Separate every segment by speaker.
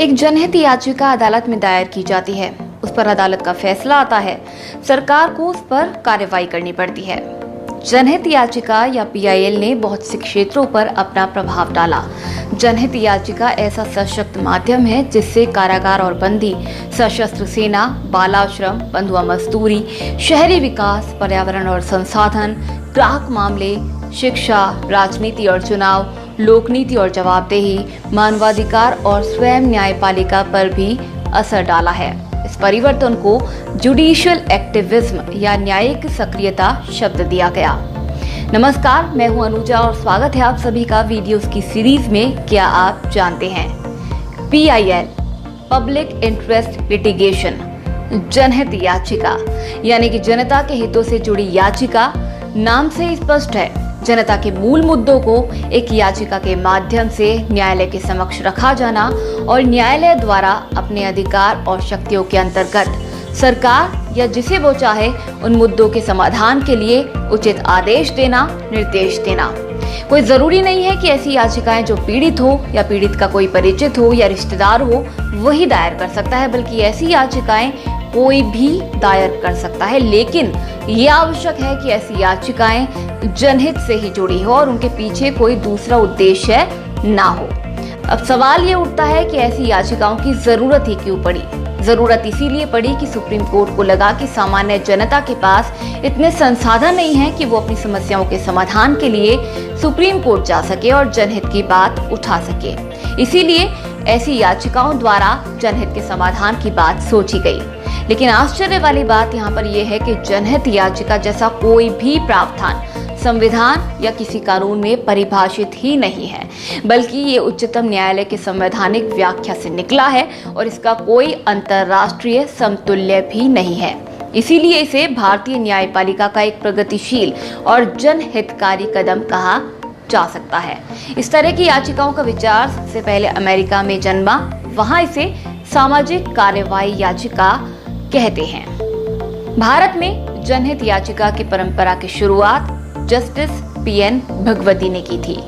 Speaker 1: एक जनहित याचिका अदालत में दायर की जाती है, उस पर अदालत का फैसला आता है, सरकार को उस पर कार्रवाई करनी पड़ती है। जनहित याचिका या पीआईएल ने बहुत से क्षेत्रों पर अपना प्रभाव डाला। जनहित याचिका ऐसा सशक्त माध्यम है जिससे कारागार और बंदी, सशस्त्र सेना, बाल आश्रम, बंधुआ मजदूरी, शहरी विकास, पर्यावरण और संसाधन, ग्राहक मामले, शिक्षा, राजनीति और चुनाव, लोकनीति और जवाबदेही, मानवाधिकार और स्वयं न्यायपालिका पर भी असर डाला है। इस परिवर्तन को जुडिशियल एक्टिविज्म या न्यायिक सक्रियता शब्द दिया गया। नमस्कार, मैं हूं अनुजा और स्वागत है आप सभी का वीडियोस की सीरीज में। क्या आप जानते हैं पीआईएल, पब्लिक इंटरेस्ट लिटिगेशन, जनहित याचिका यानी कि जनता के हितों से जुड़ी याचिका नाम से स्पष्ट है। जनता के मूल मुद्दों को एक याचिका के माध्यम से न्यायालय के समक्ष रखा जाना और न्यायालय द्वारा अपने अधिकार और शक्तियों के अंतर्गत सरकार या जिसे वो चाहे उन मुद्दों के समाधान के लिए उचित आदेश देना, निर्देश देना। कोई जरूरी नहीं है कि ऐसी याचिकाएं जो पीड़ित हो या पीड़ित का कोई परिचित हो या रिश्तेदार हो वही दायर कर सकता है, बल्कि ऐसी याचिकाएं कोई भी दायर कर सकता है। लेकिन ये आवश्यक है कि ऐसी याचिकाएं जनहित से ही जुड़ी हो और उनके पीछे कोई दूसरा उद्देश्य ना हो। अब सवाल ये उठता है कि ऐसी याचिकाओं की जरूरत ही क्यों पड़ी। जरूरत इसीलिए पड़ी कि सुप्रीम कोर्ट को लगा कि सामान्य जनता के पास इतने संसाधन नहीं है कि वो अपनी समस्याओं के समाधान के लिए सुप्रीम कोर्ट जा सके और जनहित की बात उठा सके। इसीलिए ऐसी याचिकाओं द्वारा जनहित के समाधान की बात सोची गई। लेकिन आश्चर्य वाली बात यहाँ पर यह है कि जनहित याचिका जैसा कोई भी प्रावधान संविधान या किसी कानून में परिभाषित ही नहीं है, बल्कि ये उच्चतम न्यायालय के संवैधानिक व्याख्या से निकला है और इसका कोई अंतर्राष्ट्रीय समतुल्य भी नहीं है। इसीलिए इसे भारतीय न्यायपालिका का एक प्रगतिशील और जनहितकारी कदम कहा जा सकता है। इस तरह की याचिकाओं का विचार सबसे पहले अमेरिका में जन्मा। वहां इसे सामाजिक कार्यवाही याचिका कहते हैं। भारत में जनहित याचिका की परंपरा की शुरुआत जस्टिस पीएन भगवती ने की थी।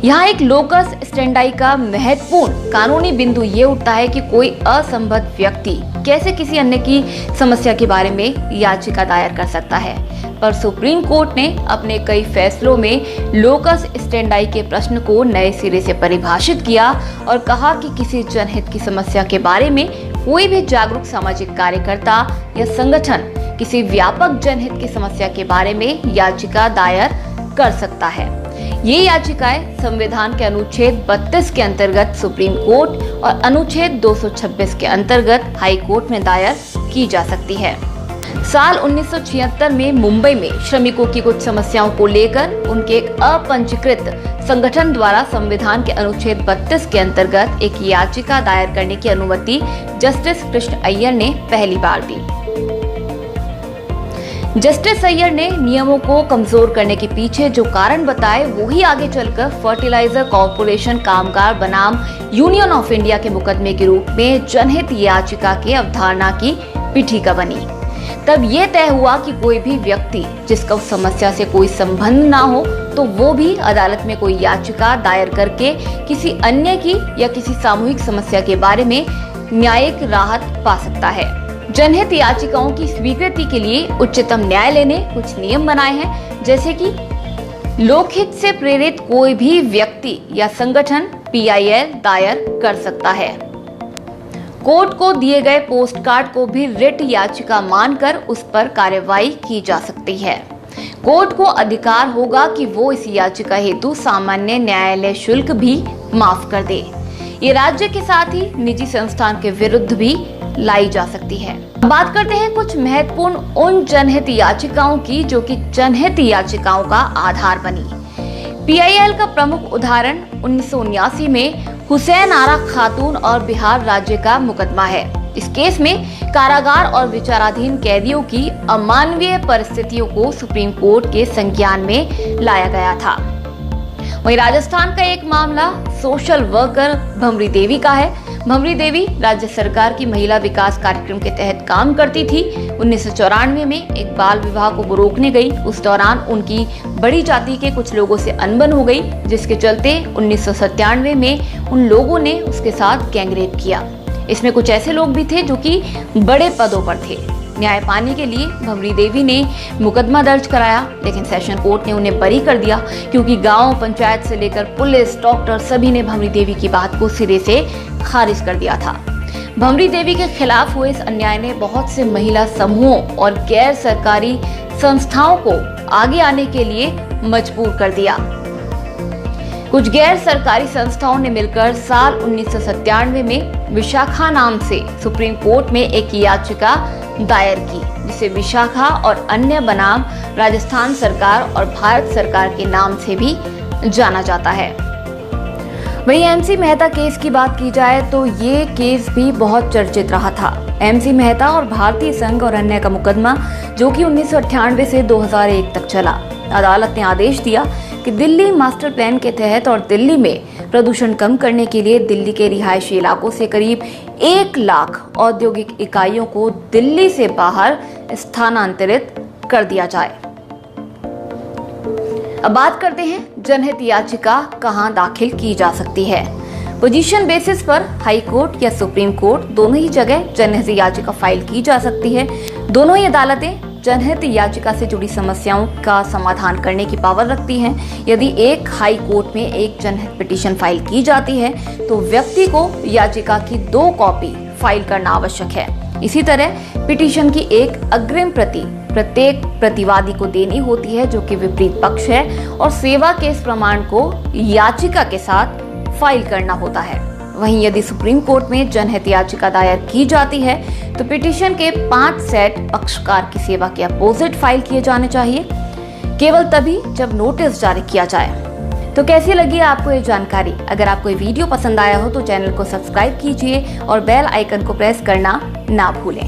Speaker 1: यहाँ एक लोकस स्टेंडाई का महत्वपूर्ण कानूनी बिंदु ये उठता है कि कोई असंबद्ध व्यक्ति कैसे किसी अन्य की समस्या के बारे में याचिका दायर कर सकता है। पर सुप्रीम कोर्ट ने अपने कई फैसलों में लोकस स्टेंडाई के प्रश्न को नए सिरे से परिभाषित किया और कहा कि किसी जनहित की समस्या के बारे में कोई भी जागरूक सामाजिक कार्यकर्ता या संगठन किसी व्यापक जनहित की समस्या के बारे में याचिका दायर कर सकता है। ये याचिकाएं संविधान के अनुच्छेद 32 के अंतर्गत सुप्रीम कोर्ट और अनुच्छेद 226 के अंतर्गत हाई कोर्ट में दायर की जा सकती है। साल 1976 में मुंबई में श्रमिकों की कुछ समस्याओं को लेकर उनके एक अपंजीकृत संगठन द्वारा संविधान के अनुच्छेद 32 के अंतर्गत एक याचिका दायर करने की अनुमति जस्टिस कृष्ण अय्यर ने पहली बार दी। जस्टिस अय्यर ने नियमों को कमजोर करने के पीछे जो कारण बताए वही आगे चलकर फर्टिलाइजर कॉर्पोरेशन कामगार बनाम यूनियन ऑफ इंडिया के मुकदमे के रूप में जनहित याचिका के अवधारणा की पीठिका बनी। तब यह तय हुआ कि कोई भी व्यक्ति जिसका उस समस्या से कोई संबंध ना हो तो वो भी अदालत में कोई याचिका दायर करके किसी अन्य की या किसी सामूहिक समस्या के बारे में न्यायिक राहत पा सकता है। जनहित याचिकाओं की स्वीकृति के लिए उच्चतम न्यायालय ने कुछ नियम बनाए हैं, जैसे कि लोकहित से प्रेरित कोई भी व्यक्ति या संगठन पीआईएल दायर कर सकता है। कोर्ट को दिए गए पोस्ट कार्ड को भी रिट याचिका मानकर उस पर कार्रवाई की जा सकती है। कोर्ट को अधिकार होगा कि वो इस याचिका हेतु सामान्य न्यायालय शुल्क भी माफ कर दे। ये राज्य के साथ ही निजी संस्थान के विरुद्ध भी लाई जा सकती है। बात करते हैं कुछ महत्वपूर्ण उन जनहित याचिकाओं की जो कि जनहित याचिकाओं का आधार बनी। पीआईएल का प्रमुख उदाहरण 1979 में हुसैन आरा खातून और बिहार राज्य का मुकदमा है। इस केस में कारागार और विचाराधीन कैदियों की अमानवीय परिस्थितियों को सुप्रीम कोर्ट के संज्ञान में लाया गया था। वहीं राजस्थान का एक मामला सोशल वर्कर भमरी देवी का है। भंवरी देवी राज्य सरकार की महिला विकास कार्यक्रम के तहत काम करती थी। 1994 में एक बाल विवाह को रोकने गई। उस दौरान उनकी बड़ी जाति के कुछ लोगों से अनबन हो गई, जिसके चलते 1997 में उन लोगों ने उसके साथ गैंगरेप किया। इसमें कुछ ऐसे लोग भी थे जो कि बड़े पदों पर थे। न्याय पाने के लिए भंवरी देवी ने मुकदमा दर्ज कराया, लेकिन सेशन कोर्ट ने उन्हें बरी कर दिया, क्योंकि गांव पंचायत से लेकर पुलिस, डॉक्टर सभी ने भंवरी देवी की बात को सिरे से खारिज कर दिया था। भंवरी देवी के खिलाफ हुए इस अन्याय ने बहुत से महिला समूहों और गैर सरकारी संस्थाओं को आगे आने के लिए मजबूर कर दिया। कुछ गैर सरकारी संस्थाओं ने मिलकर साल 1997 में विशाखा नाम से सुप्रीम कोर्ट में एक याचिका दायर की, जिसे विशाखा और अन्य बनाम राजस्थान सरकार और भारत सरकार के नाम से भी जाना जाता है। वहीं एमसी मेहता केस की बात की जाए तो ये केस भी बहुत चर्चित रहा था। एमसी मेहता और भारतीय संघ और अन्य का मुकदमा, जो कि 1998 से 2001 तक चला। अदालत ने आदेश दिया कि दिल्ली मास्टर प्लान के तहत और दिल्ली में प्रदूषण कम करने के लिए दिल्ली के रिहायशी इलाकों से करीब 1 लाख औद्योगिक इकाइयों को दिल्ली से बाहर स्थानांतरित कर दिया जाए। अब बात करते हैं जनहित याचिका कहां दाखिल की जा सकती है। पोजीशन बेसिस पर हाई कोर्ट या सुप्रीम कोर्ट दोनों ही जगह जनहित याचिका फाइल की जा सकती है। दोनों ही अदालतें जनहित याचिका से जुड़ी समस्याओं का समाधान करने की पावर रखती हैं। यदि एक हाई कोर्ट में एक जनहित पिटीशन फाइल की जाती है तो व्यक्ति को याचिका की 2 कॉपी फाइल करना आवश्यक है। इसी तरह पिटीशन की एक अग्रिम प्रति प्रत्येक प्रतिवादी को देनी होती है, जो कि विपरीत पक्ष है, और सेवा के इस प्रमाण को याचिका के साथ फाइल करना होता है। वहीं यदि सुप्रीम कोर्ट में जनहित याचिका दायर की जाती है तो पिटीशन के 5 सेट पक्षकार की सेवा के अपोजिट फाइल किए जाने चाहिए, केवल तभी जब नोटिस जारी किया जाए। तो कैसी लगी आपको ये जानकारी? अगर आपको ये वीडियो पसंद आया हो तो चैनल को सब्सक्राइब कीजिए और बेल आइकन को प्रेस करना ना भूलें।